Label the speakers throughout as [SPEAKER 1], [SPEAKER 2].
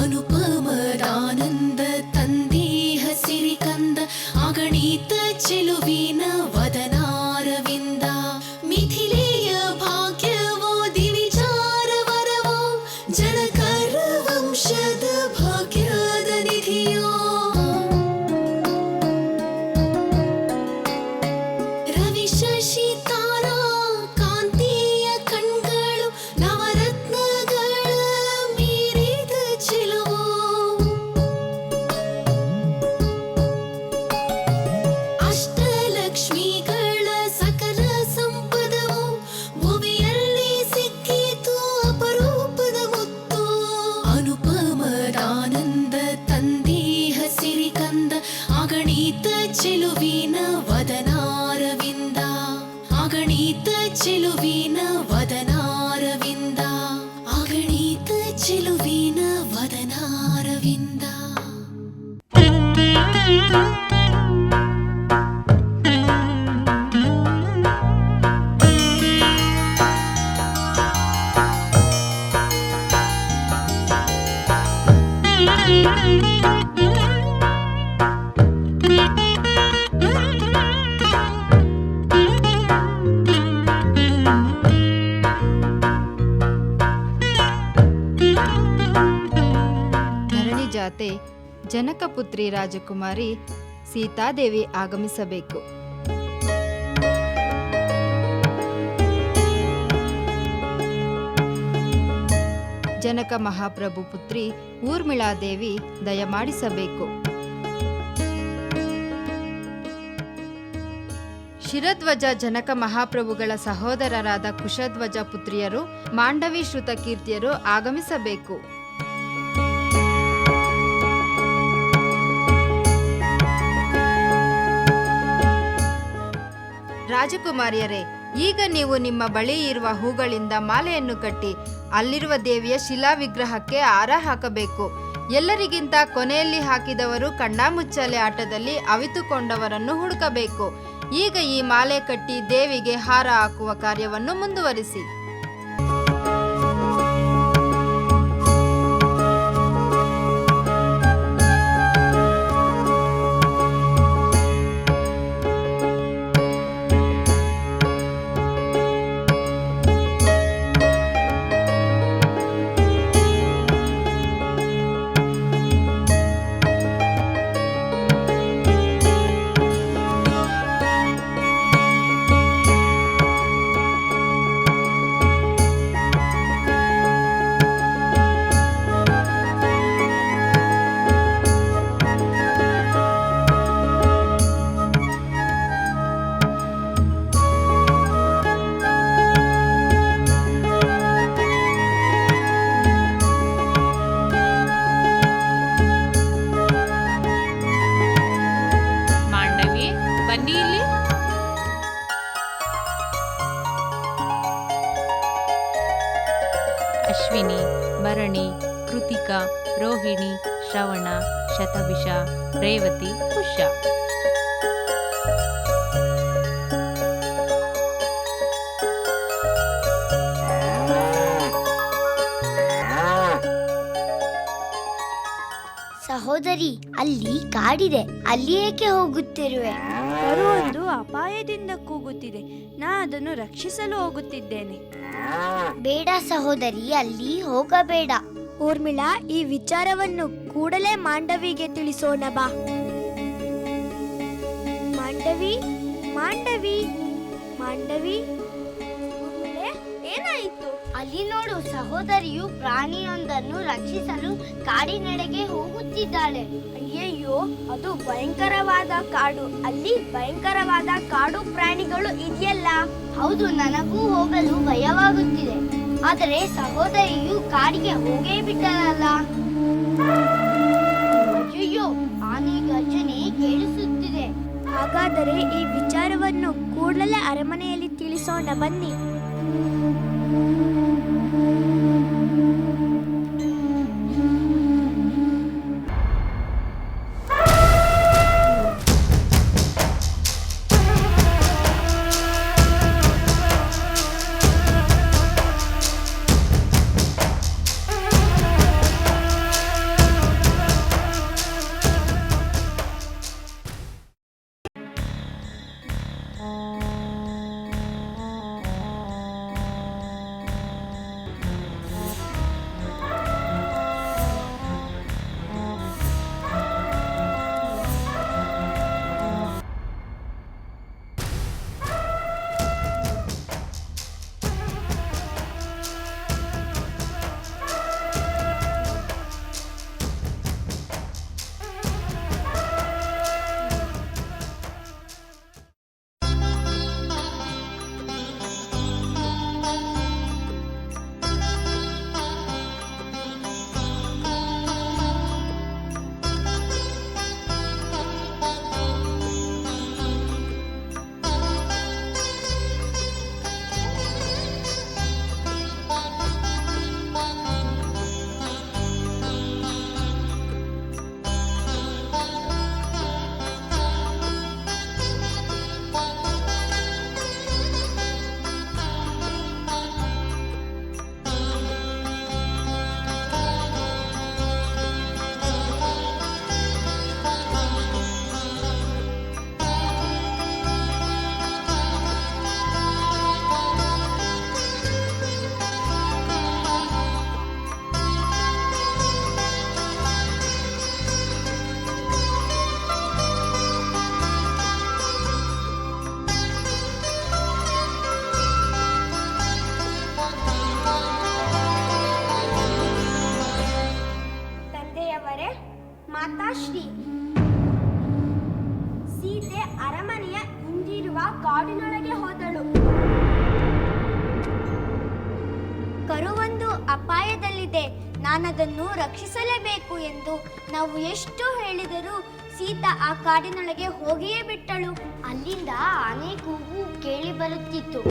[SPEAKER 1] ಅನುಪಮದಾನಂದ ತಂದೇಹ ಸಿರಿಕಂದ ಅಗಣಿತ ಚೆಲುವಿನ ವದನಾರವಿಂದ ಮಿಥಿಲೆಯ ಭಾಗ್ಯವೋ ದಿವಿಚಾರ ವರವೋ ಜನಕರ ವಂಶದ ಭಾಗ್ಯದ ನಿಧಿಯೋ ರವಿ ಶಶಿ ತಾರಾ ಕಾಂತಿಯ ಕಣ್ಗಳು ನವರತ್ನಗಳ ಮೀರಿದ ಚೆಲುವು ಅಷ್ಟಲಕ್ಷ್ಮಿಗಳ ಸಕಲ ಸಂಪದವು ಭುವಿಯಲ್ಲಿ ಸಿಕ್ಕಿತು ಅಪರೂಪದ ಮುತ್ತು ಅನುಪಮದಾನಂದ ತಂದೇಹ ಸಿರಿಕಂದ ಅಗಣಿತ ಚೆಲುವಿನ ವದನಾರವಿಂದ ಅಗಣಿತ ಚೆಲುವಿನ ವದನಾರವಿಂದ ಅಗಣಿತ ಚೆಲುವಿನ ವದನಾರವಿಂದ
[SPEAKER 2] ಧರಣಿ ಜಾತೆ ಜನಕಪುತ್ರಿ ರಾಜಕುಮಾರಿ ಸೀತಾದೇವಿ ಆಗಮಿಸಬೇಕು. ಜನಕ ಮಹಾಪ್ರಭು ಪುತ್ರಿ ಊರ್ಮಿಳಾದೇವಿ ದಯಮಾಡಿಸಬೇಕು. ಶಿರಧ್ವಜ ಜನಕ ಮಹಾಪ್ರಭುಗಳ ಸಹೋದರರಾದ ಕುಶಧ್ವಜ ಪುತ್ರಿಯರು ಮಾಂಡವಿ ಶ್ರುತ ಕೀರ್ತಿಯರು ಆಗಮಿಸಬೇಕು. ರಾಜಕುಮಾರಿಯರೇ, ಈಗ ನೀವು ನಿಮ್ಮ ಬಳಿ ಇರುವ ಹೂಗಳಿಂದ ಮಾಲೆಯನ್ನು ಕಟ್ಟಿ ಅಲ್ಲಿರುವ ದೇವಿಯ ಶಿಲಾ ವಿಗ್ರಹಕ್ಕೆ ಹಾರ ಹಾಕಬೇಕು. ಎಲ್ಲರಿಗಿಂತ ಕೊನೆಯಲ್ಲಿ ಹಾಕಿದವರು ಕಣ್ಣಾಮುಚ್ಚಾಲೆ ಆಟದಲ್ಲಿ ಅವಿತುಕೊಂಡವರನ್ನು ಹುಡುಕಬೇಕು. ಈಗ ಈ ಮಾಲೆ ಕಟ್ಟಿ ದೇವಿಗೆ ಹಾರ ಹಾಕುವ ಕಾರ್ಯವನ್ನು ಮುಂದುವರಿಸಿ.
[SPEAKER 3] ಅಶ್ವಿನಿ, ಭರಣಿ, ಕೃತಿಕಾ, ರೋಹಿಣಿ, ಶ್ರವಣ, ಶತಭಿಷ, ರೇವತಿ, ಪುಷ್ಯ.
[SPEAKER 4] ಸಹೋದರಿ, ಅಲ್ಲಿ ಕಾಡಿದೆ, ಅಲ್ಲಿ ಏಕೆ ಹೋಗುತ್ತಿರುವೆ?
[SPEAKER 5] ಬರುವೊಂದು ಅಪಾಯದಿಂದ ಕೂಗುತ್ತಿದೆ. ನಾ ಅದನ್ನು ರಕ್ಷಿಸಲು ಹೋಗುತ್ತಿದ್ದೇನೆ.
[SPEAKER 4] ಬೇಡ ಸಹೋದರಿ, ಅಲ್ಲಿ ಹೋಗಬೇಡ.
[SPEAKER 5] ಊರ್ಮಿಳಾ, ಈ ವಿಚಾರವನ್ನು ಕೂಡಲೇ ಮಾಂಡವಿಗೆ ತಿಳಿಸೋಣ ಬಾ. ಮಾಂಡವಿ, ಮಾಂಡವಿ, ಮಾಂಡವಿ, ಏನಾಯಿತು?
[SPEAKER 4] ಅಲ್ಲಿ ನೋಡು, ಸಹೋದರಿಯು ಪ್ರಾಣಿಯೊಂದನ್ನು ರಕ್ಷಿಸಲು ಕಾಡಿನೆಡೆಗೆ ಹೋಗುತ್ತಿದ್ದಾಳೆ.
[SPEAKER 5] ಅಯ್ಯಯ್ಯೋ, ಅದು ಭಯಂಕರವಾದ ಕಾಡು. ಅಲ್ಲಿ ಭಯಂಕರವಾದ ಕಾಡು ಪ್ರಾಣಿಗಳು ಇದೆಯಲ್ಲ.
[SPEAKER 4] ಹೌದು, ನನಗೂ ಹೋಗಲು ಭಯವಾಗುತ್ತಿದೆ. ಆದರೆ ಸಹೋದರಿಯು ಕಾಡಿಗೆ ಹೋಗೇ ಬಿಟ್ಟಳಲ್ಲ. ಅಯ್ಯಯ್ಯೋ, ಆನೆ ಗರ್ಜನೆ ಕೇಳಿಸುತ್ತಿದೆ.
[SPEAKER 5] ಹಾಗಾದರೆ ಈ ವಿಚಾರವನ್ನು ಕೂಡಲೇ ಅರಮನೆಯಲ್ಲಿ ತಿಳಿಸೋಣ ಬನ್ನಿ. ದೇವರೇ, ಮಾತಾಶ್ರೀ. ಸೀತೆ ಅರಮನೆಯ ಹಿಂದಿರುವ ಕಾಡಿನೊಳಗೆ ಹೋದಳು. ಕರುವೊಂದು ಅಪಾಯದಲ್ಲಿದೆ, ನಾನದನ್ನು ರಕ್ಷಿಸಲೇಬೇಕು ಎಂದು ನಾವು ಎಷ್ಟು ಹೇಳಿದರೂ ಸೀತಾ ಆ ಕಾಡಿನೊಳಗೆ ಹೋಗಿಯೇ ಬಿಟ್ಟಳು.
[SPEAKER 4] ಅಲ್ಲಿಂದ ಆನೆ ಕೂಗು ಕೇಳಿ ಬರುತ್ತಿತ್ತು.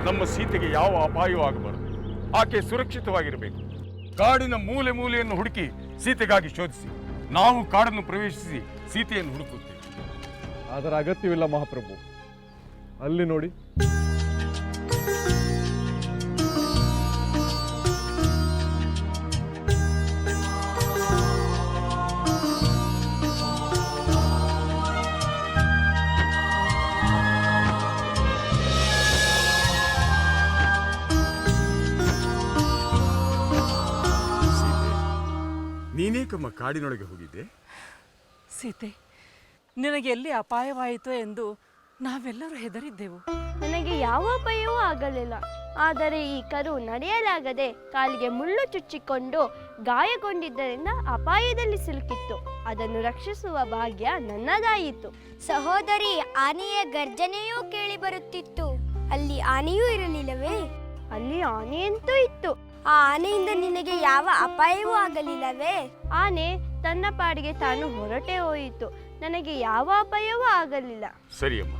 [SPEAKER 6] ನಮ್ಮ ಸೀತೆಗೆ ಯಾವ ಅಪಾಯವೂ ಆಗಬಾರದು. ಆಕೆ ಸುರಕ್ಷಿತವಾಗಿರಬೇಕು. ಕಾಡಿನ ಮೂಲೆ ಮೂಲೆಯನ್ನು ಹುಡುಕಿ ಸೀತೆಗಾಗಿ ಶೋಧಿಸಿ. ನಾವು ಕಾಡನ್ನು ಪ್ರವೇಶಿಸಿ ಸೀತೆಯನ್ನು ಹುಡುಕುತ್ತೇವೆ.
[SPEAKER 7] ಅದರ ಅಗತ್ಯವಿಲ್ಲ ಮಹಾಪ್ರಭು. ಅಲ್ಲಿ ನೋಡಿ,
[SPEAKER 6] ನೀನೇಕಮ್ಮ ಕಾಡಿನೊಳಗೆ ಹೋಗಿದ್ದೆ?
[SPEAKER 8] ಸೀತೆ, ನಿನಗೆ ಎಲ್ಲಿ ಅಪಾಯವಾಯಿತು ಎಂದು ನಾವೆಲ್ಲರೂ ಹೆದರಿದ್ದೆವು.
[SPEAKER 5] ನನಗೆ ಯಾವ ಅಪಾಯವೂ ಆಗಲಿಲ್ಲ. ಆದರೆ ಈ ಕರು ನಡೆಯಲಾಗದೆ ಕಾಲಿಗೆ ಮುಳ್ಳು ಚುಚ್ಚಿಕೊಂಡು ಗಾಯಗೊಂಡಿದ್ದರಿಂದ ಅಪಾಯದಲ್ಲಿ ಸಿಲುಕಿತ್ತು. ಅದನ್ನು ರಕ್ಷಿಸುವ ಭಾಗ್ಯ ನನ್ನದಾಯಿತು. ಸಹೋದರಿ, ಆನೆಯ ಗರ್ಜನೆಯೂ ಕೇಳಿ ಬರುತ್ತಿತ್ತು. ಅಲ್ಲಿ ಆನೆಯೂ ಇರಲಿಲ್ಲವೇ? ಅಲ್ಲಿ ಆನೆಯಂತೂ ಇತ್ತು. ಆ ಆನೆಯಿಂದ ನಿನಗೆ ಯಾವ ಅಪಾಯವೂ ಆಗಲಿಲ್ಲವೇ? ಆನೆ ತನ್ನ ಪಾಡಿಗೆ ತಾನು ಹೊರಟೇ ಹೋಯಿತು. ನನಗೆ ಯಾವ ಅಪಾಯವೂ ಆಗಲಿಲ್ಲ.
[SPEAKER 6] ಸರಿಯಮ್ಮ,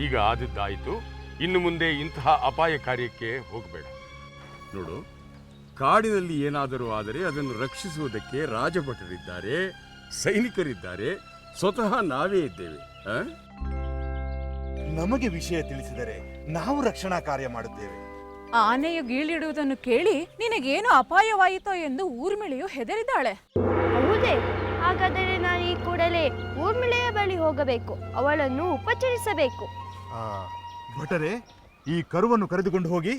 [SPEAKER 6] ಈಗ ಆದದ್ದಾಯಿತು. ಇನ್ನು ಮುಂದೆ ಇಂತಹ ಅಪಾಯ ಕಾರ್ಯಕ್ಕೆ ಹೋಗಬೇಡ. ನೋಡು, ಕಾಡಿನಲ್ಲಿ ಏನಾದರೂ ಆದರೆ ಅದನ್ನು ರಕ್ಷಿಸುವುದಕ್ಕೆ ರಾಜಭಟರಿದ್ದಾರೆ, ಸೈನಿಕರಿದ್ದಾರೆ, ಸ್ವತಃ ನಾವೇ ಇದ್ದೇವೆ.
[SPEAKER 9] ನಮಗೆ ವಿಷಯ ತಿಳಿಸಿದರೆ ನಾವು ರಕ್ಷಣಾ ಕಾರ್ಯ ಮಾಡುತ್ತೇವೆ.
[SPEAKER 8] ಆನೆಯು ಗೀಳಿಡುವುದನ್ನು ಕೇಳಿ ನಿನಗೇನು ಅಪಾಯವಾಯಿತೋ ಎಂದು ಊರ್ಮಿಳೆಯು ಹೆದರಿದ್ದಾಳೆ.
[SPEAKER 5] ಹೌದೇ? ಹಾಗಾದರೆ ನಾನು ಈ ಕೂಡಲೇ ಊರ್ಮಿಳೆಯ ಬಳಿ ಹೋಗಬೇಕು. ಅವಳನ್ನು ಉಪಚರಿಸಬೇಕು.
[SPEAKER 9] ಭಟರೇ, ಈ ಕರುವನ್ನು ಕರೆದುಕೊಂಡು ಹೋಗಿ.